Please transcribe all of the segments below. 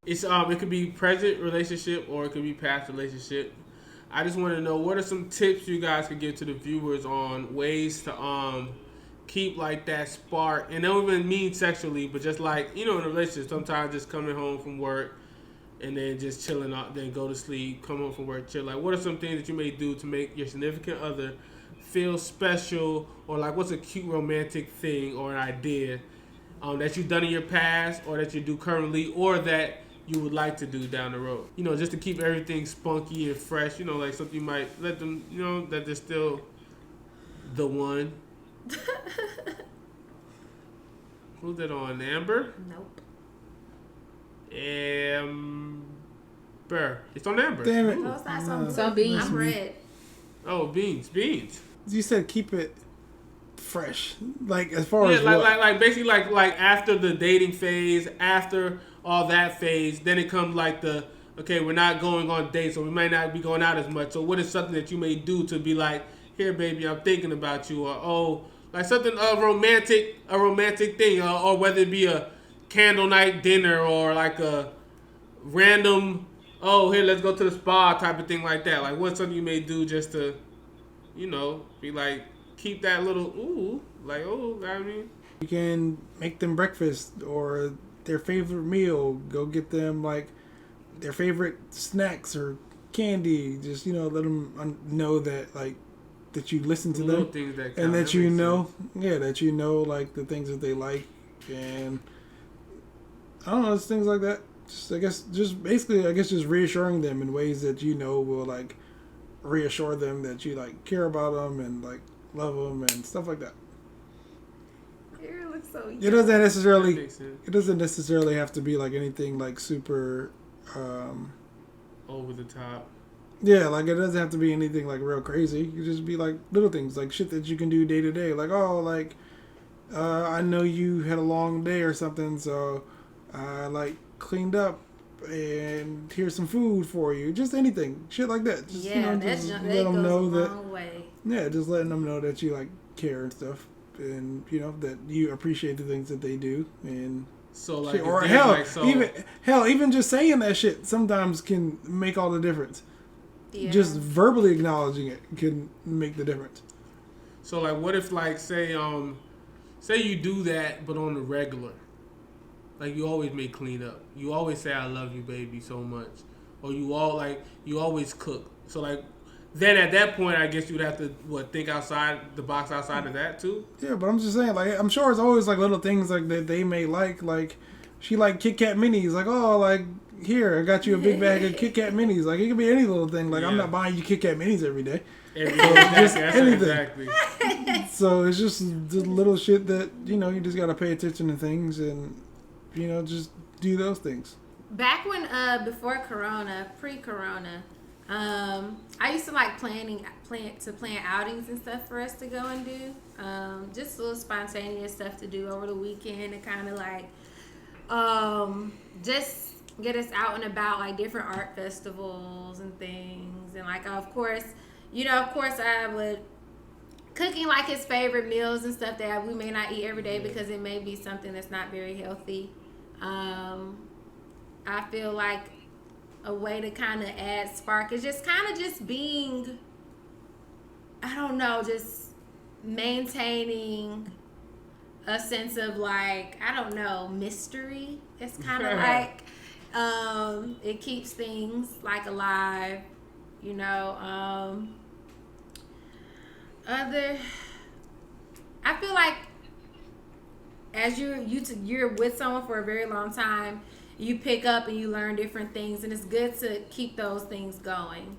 It's it could be present relationship or it could be past relationship. I just want to know what are some tips you guys could give to the viewers on ways to keep like that spark, and don't even mean sexually, but just like in a relationship, sometimes just coming home from work and then just chilling out, then go to sleep, come home from work, chill. Like, what are some things that you may do to make your significant other feel special, or like what's a cute romantic thing or an idea that you've done in your past, or that you do currently, or that you would like to do down the road. Just to keep everything spunky and fresh. Like something you might let them, that they're still the one. Who's that on? Amber? Nope. Amber. It's on Amber. Damn it. No, it's not Some beans. I'm red. Oh, beans. You said keep it fresh. Like as far as like basically like after the dating phase, after all that phase, then it comes like okay, we're not going on dates, so we might not be going out as much. So what is something that you may do to be like, here, baby, I'm thinking about you, or like something a romantic thing, or whether it be a candle night dinner or like a random, here, let's go to the spa type of thing like that. Like what's something you may do just to, be like, keep that little I mean. You can make them breakfast or their favorite meal. Go get them like their favorite snacks or candy. Just let them know that like that you listen to them, and that that like the things that they like, and I don't know, it's things like that. Just reassuring them in ways that will like reassure them that you like care about them and like love them and stuff like that. It looks so. It doesn't necessarily have to be like anything like super over the top. Yeah, like it doesn't have to be anything like real crazy. You just be like little things, like shit that you can do day to day. Like, I know you had a long day or something, so I like cleaned up and here's some food for you. Just anything, shit like that. Just, just let them know that. Way. Yeah, just letting them know that you like care and stuff, and that you appreciate the things that they do, and so like, or even just saying that shit sometimes can make all the difference. Yeah. Just verbally acknowledging it can make the difference. So like, what if like say you do that, but on the regular, like you always make clean up, you always say I love you, baby, so much, or you always cook. So like, then at that point, I guess you'd have to think outside the box, outside of that too. Yeah, but I'm just saying, like, I'm sure it's always like little things like that they may like she like Kit Kat minis, like, oh, like, here, I got you a big bag of Kit Kat minis. Like, it could be any little thing. Like, I'm not buying you Kit Kat minis every day. Just anything. Exactly. So it's just the little shit that you just gotta pay attention to things and just do those things. Back when before Corona, pre-Corona, I used to like plan outings and stuff for us to go and do. Just little spontaneous stuff to do over the weekend and kind of like just get us out and about, like different art festivals and things. And like, of course I would cooking like his favorite meals and stuff that we may not eat every day because it may be something that's not very healthy. I feel like a way to kind of add spark is just kind of just being, I don't know, just maintaining a sense of like, I don't know, mystery. It's kind of like, it keeps things like alive, I feel like as you're with someone for a very long time, you pick up and you learn different things, and it's good to keep those things going.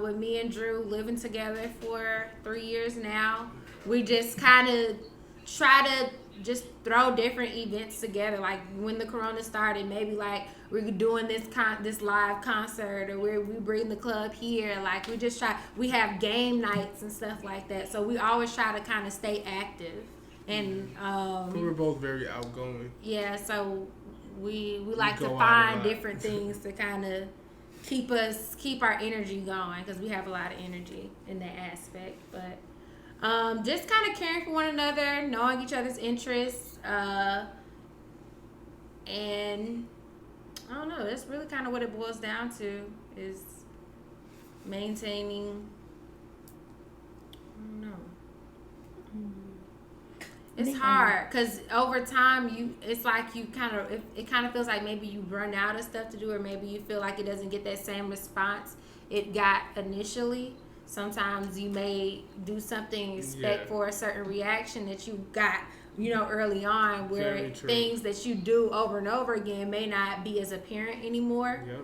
With me and Drew living together for 3 years now, we just kind of try to just throw different events together. Like when the Corona started, maybe like we're doing this live concert, or we bring the club here. Like we have game nights and stuff like that. So we always try to kind of stay active. And we're both very outgoing. Yeah, so we like to find different things to kind of keep our energy going, because we have a lot of energy in that aspect. But just kind of caring for one another, knowing each other's interests, and I don't know. That's really kind of what it boils down to is maintaining. I don't know. It's hard because over time it's like you kind of it kind of feels like maybe you run out of stuff to do, or maybe you feel like it doesn't get that same response it got initially. Sometimes you may do something, expect for a certain reaction that you got, early on, where things that you do over and over again may not be as apparent anymore. Yep.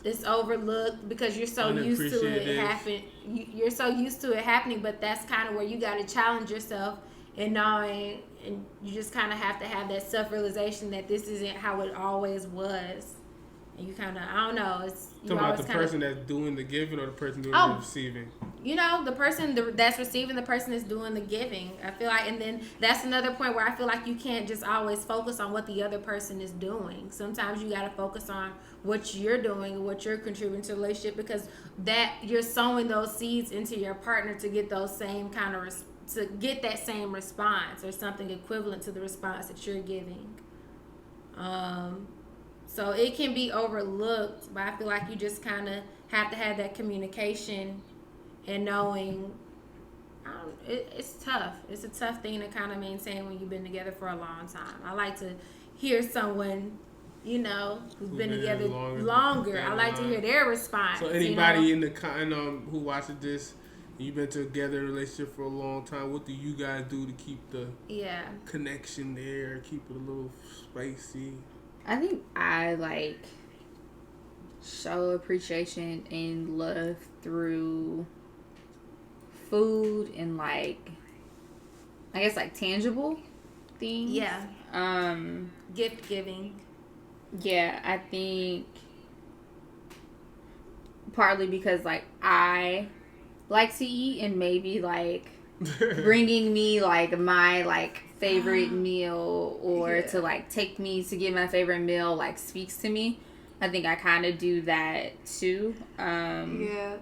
It's overlooked because you're so used to it happening. You're so used to it happening, but that's kind of where you got to challenge yourself and knowing, and you just kind of have to have that self-realization that this isn't how it always was. And you kind of, I don't know. It's talking about the person that's doing the giving or the person doing the receiving. The person that's receiving, the person that's doing the giving. I feel like, and then that's another point where I feel like you can't just always focus on what the other person is doing. Sometimes you got to focus on what you're doing, what you're contributing to the relationship, because that you're sowing those seeds into your partner to get those same kind of to get that same response or something equivalent to the response that you're giving. So it can be overlooked, but I feel like you just kind of have to have that communication and knowing. It's tough. It's a tough thing to kind of maintain when you've been together for a long time. I like to hear someone, who's been together longer. I like to hear their response. So anybody in the who watches this, you've been together in a relationship for a long time, what do you guys do to keep the connection there, keep it a little spicy? I think I show appreciation and love through food and I guess tangible things. Yeah. Gift giving. Yeah, I think partly because I like to eat, and maybe bringing me my favorite meal or to take me to get my favorite meal speaks to me. I think I kind of do that too. Yeah,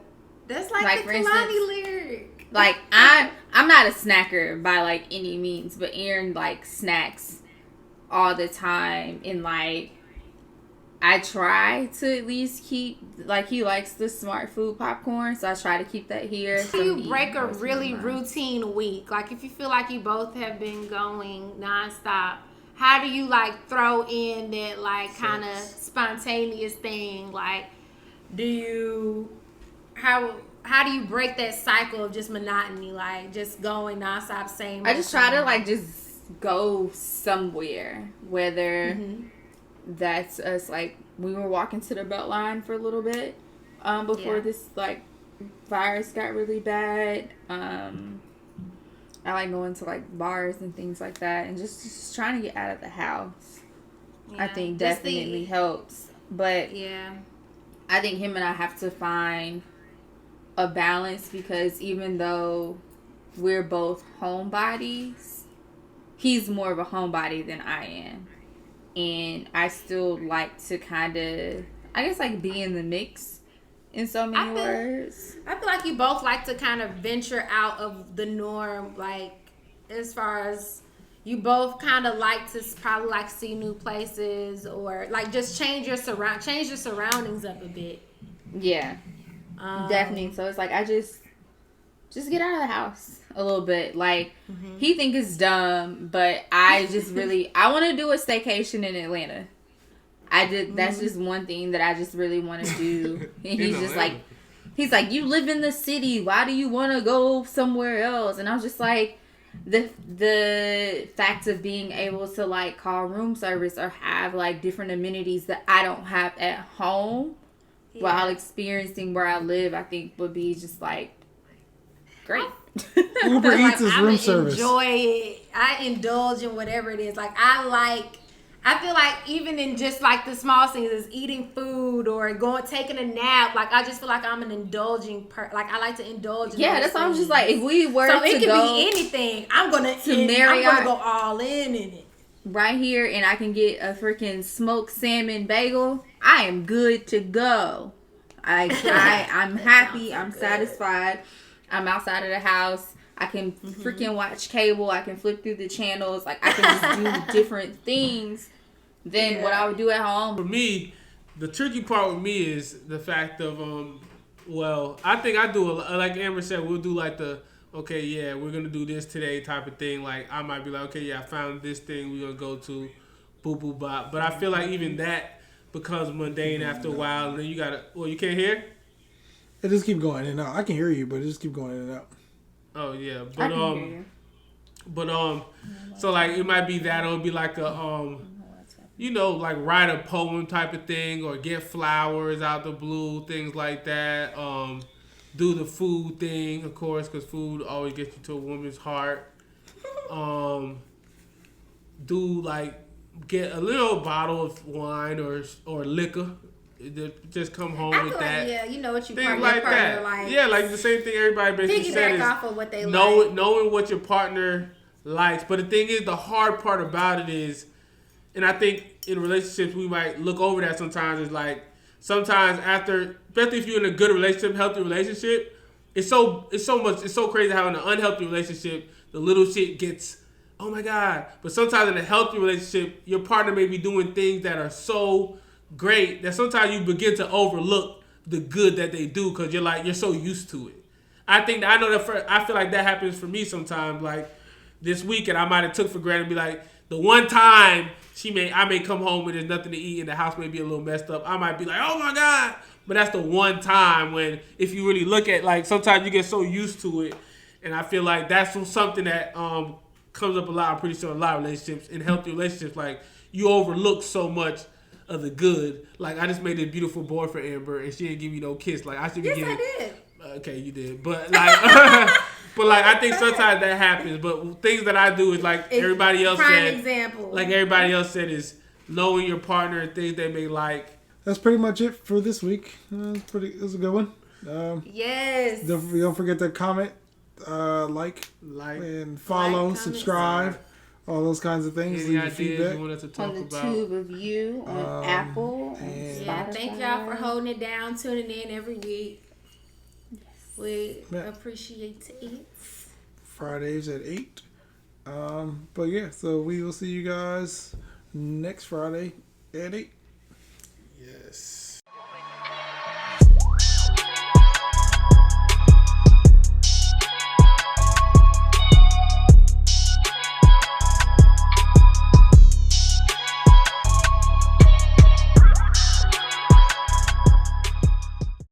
that's the Kalani lyric. I'm not a snacker by any means, but Aaron snacks all the time, and I try to at least keep, he likes the Smart Food popcorn, so I try to keep that here. So you break a really routine week? If you feel like you both have been going nonstop, how do you, throw in that, kind of spontaneous thing? How do you break that cycle of just monotony, just going nonstop, same? I just try to, just go somewhere, whether... Mm-hmm. That's us, we were walking to the Beltline for a little bit before this virus got really bad. I like going to bars and things like that, and just trying to get out of the house. I think definitely helps, but I think him and I have to find a balance, because even though we're both homebodies, he's more of a homebody than I am. And I still like to kind of, I guess, be in the mix in so many words. I feel like you both like to kind of venture out of the norm, as far as you both kind of like to probably see new places, or just change your surroundings up a bit. Yeah, definitely. So it's I just get out of the house a little bit. He think it's dumb, but I just really, I want to do a staycation in Atlanta. That's just one thing that I just really want to do. And he's just he's you live in the city, why do you want to go somewhere else? And I was just the fact of being able to call room service or have different amenities that I don't have at home while experiencing where I live, I think would be just great. Uber Eats is room service. Enjoy it. I indulge in whatever it is. I feel even in just the small things, is eating food or taking a nap. I just feel I'm an indulging I like to indulge in that's why I'm just if we were so to it can go be anything. I'm gonna go all in it. Right here, and I can get a freaking smoked salmon bagel. I am good to go. I'm happy. I'm satisfied. I'm outside of the house. I can freaking watch cable. I can flip through the channels. I can just do different things than what I would do at home. For me, the tricky part with me is the fact of well, I think I do like Amber said, we'll do like the okay, yeah, we're gonna do this today type of thing. Like I might be like, okay, yeah, I found this thing we're gonna go to, boop boop bop. But I feel like even that becomes mundane after a while, and then you gotta. Well, you can't hear. It just keep going in and out. I can hear you, but it just keep going in and out. Oh yeah, I but can hear you. but so like it might be that, or it'll be like a you know, like write a poem type of thing, or get flowers out the blue, things like that. Do the food thing, of course, because food always gets you to a woman's heart. Do like get a little bottle of wine or liquor. Just come home I with feel that. like, yeah, you know what you Things partner, like partner that. like. Yeah, like the same thing everybody basically said Piggyback is off of what they like. knowing what your partner likes. But the thing is, the hard part about it is, and I think in relationships we might look over that sometimes, is like sometimes after, especially if you're in a good relationship, healthy relationship, it's so crazy how in an unhealthy relationship the little shit gets, oh my god. But sometimes in a healthy relationship, your partner may be doing things that are so great that sometimes you begin to overlook the good that they do because you're so used to it. I feel like that happens for me sometimes. Like this weekend, I might have took for granted and be like, the one time I may come home and there's nothing to eat and the house may be a little messed up. I might be like, oh my god. But that's the one time when, if you really look at, like, sometimes you get so used to it, and I feel like that's something that comes up a lot. I'm pretty sure in a lot of relationships, in healthy relationships, like you overlook so much of the good. Like I just made a beautiful boy for Amber, and she didn't give me no kiss. Like I should be Yes, getting. I did. Okay, you did, but like, but like I think sometimes that happens. But things that I do is like everybody else Prime said. example. Like everybody else said, is knowing your partner and things they may like. That's pretty much it for this week. It was a good one. Yes. Don't forget to comment, like and follow, comment, subscribe, all those kinds of things. Any Leave your ideas feedback. you want us to talk On the about? Tube of You, on Apple, and and- Yeah, Spotify. thank y'all for holding it down, tuning in every week. We Yeah. appreciate it. Fridays at 8. But yeah, so we will see you guys next Friday at 8. Yes.